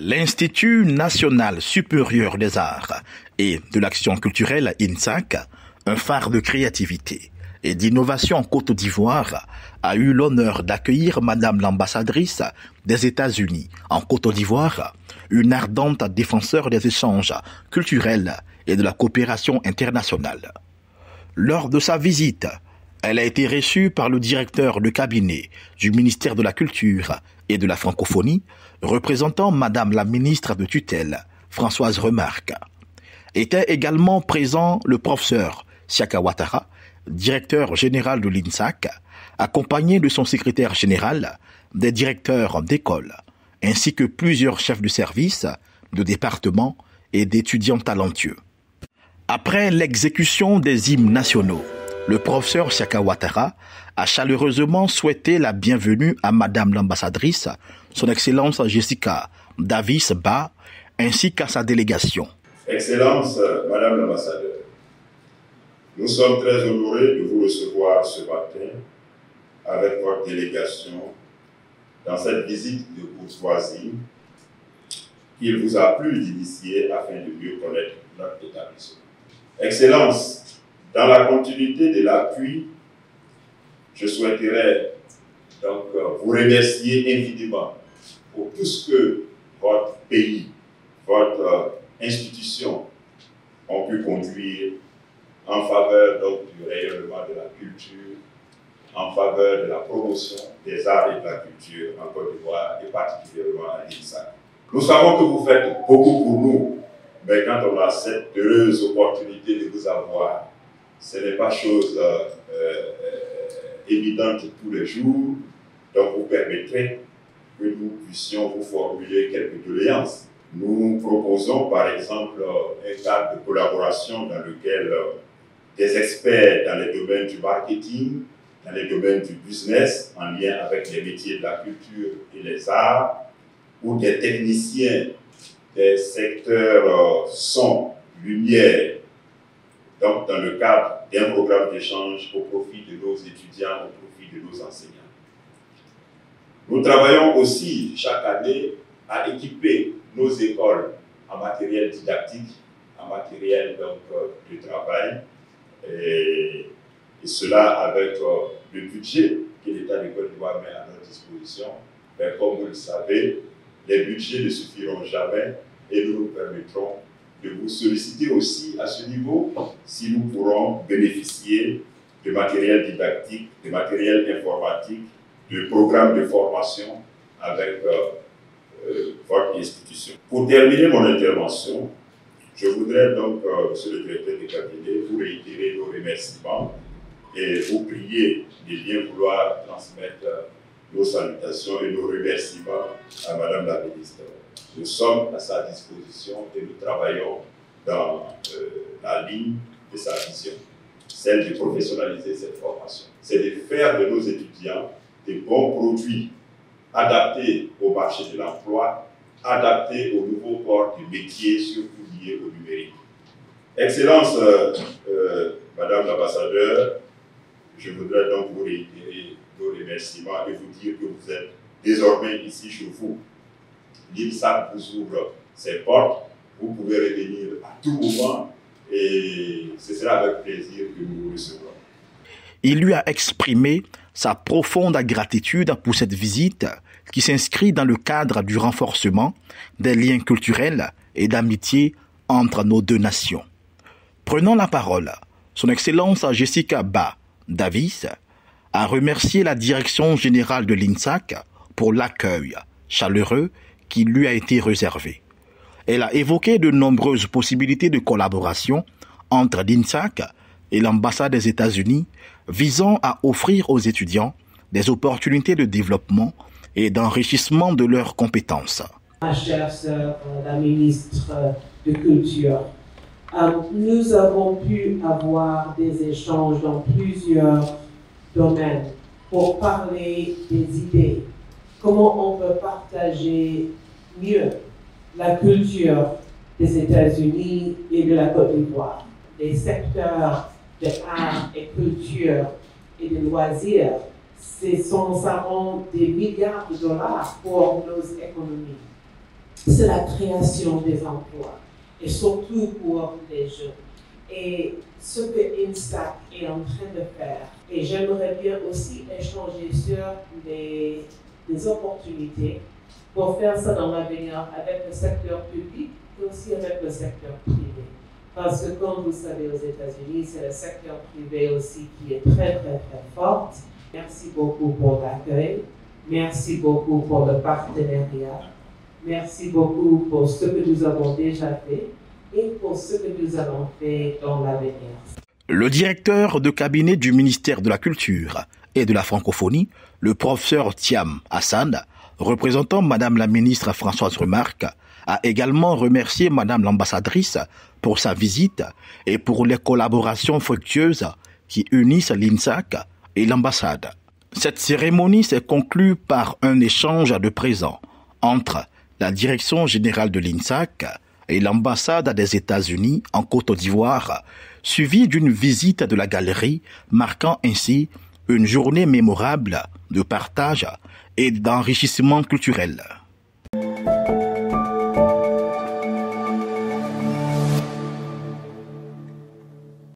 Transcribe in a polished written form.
L'Institut national supérieur des arts et de l'action culturelle INSAC, un phare de créativité et d'innovation en Côte d'Ivoire, a eu l'honneur d'accueillir Madame l'ambassadrice des États-Unis en Côte d'Ivoire, une ardente défenseur des échanges culturels et de la coopération internationale. Lors de sa visite, elle a été reçue par le directeur de cabinet du ministère de la Culture et de la Francophonie, représentant Madame la ministre de tutelle, Françoise Remarque. Était également présent le professeur Siaka Ouattara, directeur général de l'INSAC, accompagné de son secrétaire général, des directeurs d'école, ainsi que plusieurs chefs de service, de département et d'étudiants talentueux. Après l'exécution des hymnes nationaux, le professeur Siaka Ouattara a chaleureusement souhaité la bienvenue à Madame l'ambassadrice, son Excellence Jessica Davis Ba, ainsi qu'à sa délégation. Excellence, Madame l'ambassadeur, nous sommes très honorés de vous recevoir ce matin avec votre délégation dans cette visite de courtoisie qu'il vous a plu d'initier afin de mieux connaître notre établissement. Excellence, dans la continuité de l'appui, je souhaiterais donc vous remercier infiniment pour tout ce que votre pays, votre institution ont pu conduire en faveur donc du rayonnement de la culture, en faveur de la promotion des arts et de la culture en Côte d'Ivoire et particulièrement à l'INSAC. Nous savons que vous faites beaucoup pour nous, mais quand on a cette heureuse opportunité de vous avoir, ce n'est pas chose évidente tous les jours, donc vous permettrez que nous puissions vous formuler quelques doléances. Nous proposons par exemple un cadre de collaboration dans lequel des experts dans les domaines du marketing, dans les domaines du business, en lien avec les métiers de la culture et les arts, ou des techniciens des secteurs son, lumière, donc dans le cadre d'un programme d'échange au profit de nos étudiants, au profit de nos enseignants. Nous travaillons aussi chaque année à équiper nos écoles en matériel didactique, en matériel donc, de travail, et cela avec le budget que l'État de Côte d'Ivoire met à notre disposition. Mais comme vous le savez, les budgets ne suffiront jamais et nous nous permettrons de vous solliciter aussi à ce niveau si nous pourrons bénéficier de matériel didactique, de matériel informatique, de programmes de formation avec votre institution. Pour terminer mon intervention, je voudrais donc, Monsieur le directeur de cabinet, vous réitérer nos remerciements et vous prier de bien vouloir transmettre nos salutations et nos remerciements à Madame la ministre. Nous sommes à sa disposition et nous travaillons dans la ligne de sa vision, celle de professionnaliser cette formation. C'est de faire de nos étudiants des bons produits adaptés au marché de l'emploi, adaptés aux nouveaux corps de métier, surtout liés au numérique. Excellence, Madame l'ambassadeur, je voudrais donc vous réitérer nos remerciements et vous dire que vous êtes désormais ici chez vous. L'INSAC vous ouvre ses portes, vous pouvez revenir à tout moment et ce sera avec plaisir que nous vous recevrons. Il lui a exprimé sa profonde gratitude pour cette visite qui s'inscrit dans le cadre du renforcement des liens culturels et d'amitié entre nos deux nations. Prenant la parole, son Excellence Jessica Ba Davis a remercié la direction générale de l'INSAC pour l'accueil chaleureux qui lui a été réservé. Elle a évoqué de nombreuses possibilités de collaboration entre l'INSAC et l'ambassade des États-Unis visant à offrir aux étudiants des opportunités de développement et d'enrichissement de leurs compétences. Ma chère sœur, la ministre de Culture, nous avons pu avoir des échanges dans plusieurs domaines pour parler des idées, comment on peut partager mieux la culture des États-Unis et de la Côte d'Ivoire. Les secteurs de art et culture et de loisirs, ce sont notamment des milliards de dollars pour nos économies. c'est la création des emplois, et surtout pour les jeunes. Et ce que INSAC est en train de faire, et j'aimerais bien aussi échanger sur les opportunités pour faire ça dans l'avenir avec le secteur public et aussi avec le secteur privé. Parce que comme vous savez, aux États-Unis, c'est le secteur privé aussi qui est très, très, très fort. Merci beaucoup pour l'accueil. Merci beaucoup pour le partenariat. Merci beaucoup pour ce que nous avons déjà fait et pour ce que nous allons faire dans l'avenir. Le directeur de cabinet du ministère de la Culture et de la Francophonie, le professeur Thiam Hassan, représentant Madame la ministre Françoise Remarque, a également remercié Madame l'ambassadrice pour sa visite et pour les collaborations fructueuses qui unissent l'INSAC et l'ambassade. Cette cérémonie s'est conclue par un échange de présents entre la direction générale de l'INSAC et l'ambassade des États-Unis en Côte d'Ivoire, suivi d'une visite de la galerie, marquant ainsi une journée mémorable de partage et d'enrichissement culturel.